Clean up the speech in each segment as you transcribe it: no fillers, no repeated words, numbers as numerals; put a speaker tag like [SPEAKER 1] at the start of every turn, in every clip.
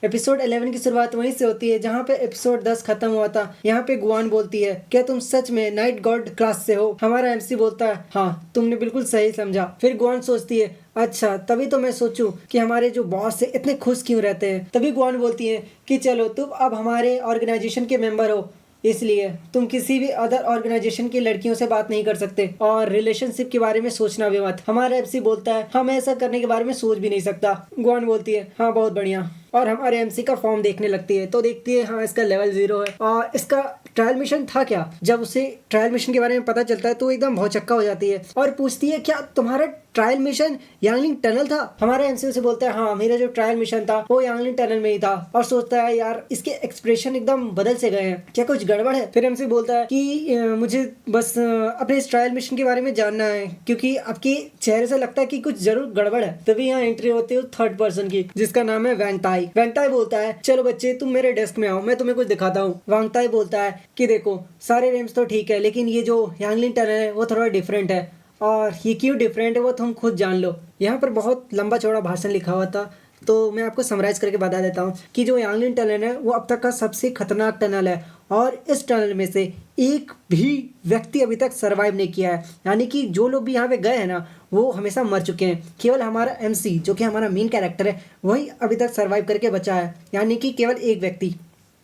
[SPEAKER 1] Episode 11 की शुरुआत वहीं से होती है जहाँ पे एपिसोड 10 खत्म हुआ था। यहाँ पे गुआन बोलती है, क्या तुम सच में नाइट गॉड क्लास से हो? हमारा एमसी बोलता है, हाँ तुमने बिल्कुल सही समझा। फिर गुआन सोचती है, अच्छा तभी तो मैं सोचूं कि हमारे जो बॉस है इतने खुश क्यों रहते हैं। तभी गुआन बोलती है कि चलो तुम अब हमारे ऑर्गेनाइजेशन के मेंबर हो, इसलिए तुम किसी भी अदर ऑर्गेनाइजेशन की लड़कियों से बात नहीं कर सकते और रिलेशनशिप के बारे में सोचना भी मत। हमारा एमसी बोलता है, हाँ मैं ऐसा करने के बारे में सोच भी नहीं सकता। गुआन बोलती है, हाँ बहुत बढ़िया, और हमारे एमसी का फॉर्म देखने लगती है तो देखती है हाँ इसका लेवल 0 है। और इसका ट्रायल मिशन था क्या? जब उसे ट्रायल मिशन के बारे में पता चलता है तो एकदम भौचक्का हो जाती है और पूछती है, क्या तुम्हारा ट्रायल मिशन यांगलिंग टनल था? हमारा एमसी उसे बोलता है, हाँ मेरा जो ट्रायल मिशन था वो यांगलिंग टनल में ही था। और सोचता है यार इसके एक्सप्रेशन एकदम बदल से गए हैं, क्या कुछ गड़बड़ है? फिर एमसी बोलता है कि मुझे बस अपने इस ट्रायल मिशन के बारे में जानना है क्योंकि आपके चेहरे से लगता है कि कुछ जरूर गड़बड़ है। तभी यहाँ एंट्री होती है थर्ड पर्सन की जिसका नाम है वांगताई। वांगताई बोलता है, चलो बच्चे तुम मेरे डेस्क में आओ, मैं तुम्हें कुछ दिखाता हूँ। वांगताई बोलता है कि देखो सारे रेम्स तो ठीक है लेकिन ये जो यांगलिंग टनल है वो थोड़ा डिफरेंट है, और ये क्यों डिफरेंट है वो तुम खुद जान लो। यहाँ पर बहुत लंबा चौड़ा भाषण लिखा हुआ था तो मैं आपको समराइज करके बता देता हूँ कि जो यांगलिंग टनल है वो अब तक का सबसे खतरनाक टनल है और इस टनल में से एक भी व्यक्ति अभी तक सरवाइव नहीं किया है। यानी कि जो लोग भी यहाँ पे गए हैं ना वो हमेशा मर चुके हैं। केवल हमारा एमसी जो कि हमारा मेन कैरेक्टर है वही अभी तक सरवाइव करके बचा है, यानी कि केवल एक व्यक्ति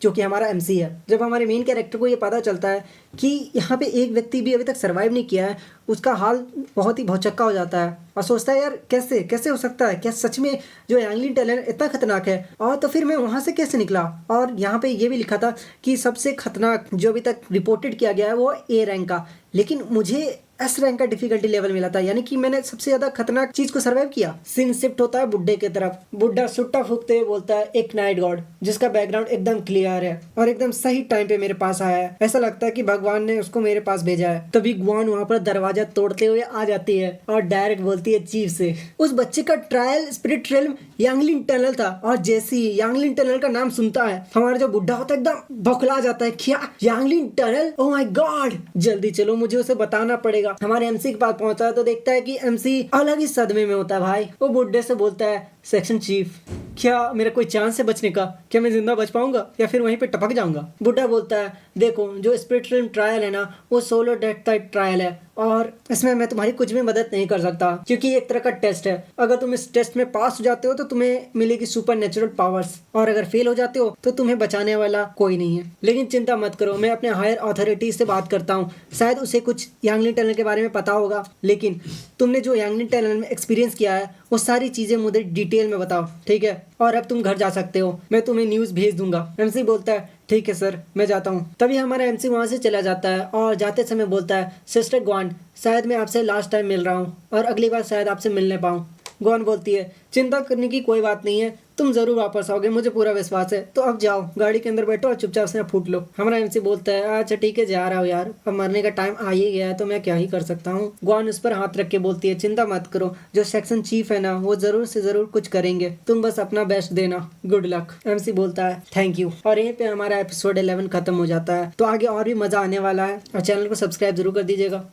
[SPEAKER 1] जो कि हमारा एमसी है। जब हमारे मेन कैरेक्टर को ये पता चलता है कि यहाँ पे एक व्यक्ति भी अभी तक सरवाइव नहीं किया है, उसका हाल बहुत ही भौचक्का हो जाता है और सोचता है यार कैसे कैसे हो सकता है, क्या सच में जो यांगलिंग टनल इतना खतरनाक है? और तो फिर मैं वहाँ से कैसे निकला? और यहाँ पे ये भी लिखा था कि सबसे खतरनाक जो अभी तक रिपोर्टेड किया गया है वो ए रैंक का, लेकिन मुझे एस रैंक का डिफिकल्टी लेवल मिला था, यानी कि मैंने सबसे ज्यादा खतरनाक चीज को सर्वाइव किया। सीन शिफ्ट होता है बुड्ढे की तरफ। बुड्ढा सुट्टा फूकते हुए बोलता है, एक नाइट गॉड जिसका बैकग्राउंड एकदम क्लियर है और एकदम सही टाइम पे मेरे पास आया है, ऐसा लगता है कि भगवान ने उसको मेरे पास भेजा है। तभी गुआन वहाँ पर दरवाजा तोड़ते हुए आ जाती है और डायरेक्ट बोलती है चीफ से, उस बच्चे का ट्रायल स्पिरिट रेल्म यांगलिंग टनल था। और जैसे ही यांगलिंग टनल का नाम सुनता है हमारा जो बुड्ढा होता है एकदम बौखला जाता है, क्या यांगलिंग टनल? ओह माय गॉड, जल्दी चलो मुझे उसे बताना पड़ेगा। हमारे एमसी के पास पहुंचता है तो देखता है कि एमसी अलग ही सदमे में होता है भाई। वो बुड्ढे से बोलता है, सेक्शन चीफ क्या मेरा कोई चांस है बचने का? क्या मैं जिंदा बच पाऊंगा या फिर वहीं पे टपक जाऊंगा? बुड्ढा बोलता है, देखो जो स्पिरिट रेल्म ट्रायल है ना वो सोलो डेथ टाइप ट्रायल है और इसमें मैं तुम्हारी कुछ भी मदद नहीं कर सकता क्योंकि एक तरह का टेस्ट है। अगर तुम इस टेस्ट में पास हो जाते हो तो तुम्हें मिलेगी सुपर नेचुरल पावर्स, और अगर फेल हो जाते हो तो तुम्हें बचाने वाला कोई नहीं है। लेकिन चिंता मत करो, मैं अपने हायर अथॉरिटी से बात करता हूँ, शायद उसे कुछ यांगलिंग टनल के बारे में पता होगा। लेकिन तुमने जो यांगलिंग टनल में एक्सपीरियंस किया है वो सारी चीजें मुझे डिटेल में बताओ, ठीक है? और अब तुम घर जा सकते हो, मैं तुम्हें न्यूज़ भेज दूंगा। एमसी बोलता है, ठीक है सर मैं जाता हूँ। तभी हमारा एमसी वहाँ से चला जाता है और जाते समय बोलता है, सिस्टर ग्वान शायद मैं आपसे लास्ट टाइम मिल रहा हूँ और अगली बार शायद आपसे मिलने पाऊँ। ग्वान बोलती है, चिंता करने की कोई बात नहीं है, तुम जरूर वापस आओगे, मुझे पूरा विश्वास है। तो अब जाओ गाड़ी के अंदर बैठो और चुपचाप से फूट लो। हमारा एमसी बोलता है, अच्छा ठीक है जा रहा हूँ यार, अब मरने का टाइम आ ही गया है तो मैं क्या ही कर सकता हूँ। ग्वान उस पर हाथ रख के बोलती है, चिंता मत करो, जो सेक्शन चीफ है ना वो जरूर से जरूर कुछ करेंगे, तुम बस अपना बेस्ट देना, गुड लक। एमसी बोलता है थैंक यू। और यहीं पे हमारा एपिसोड 11 खत्म हो जाता है। तो आगे और भी मजा आने वाला है और चैनल को सब्सक्राइब जरूर कर दीजिएगा।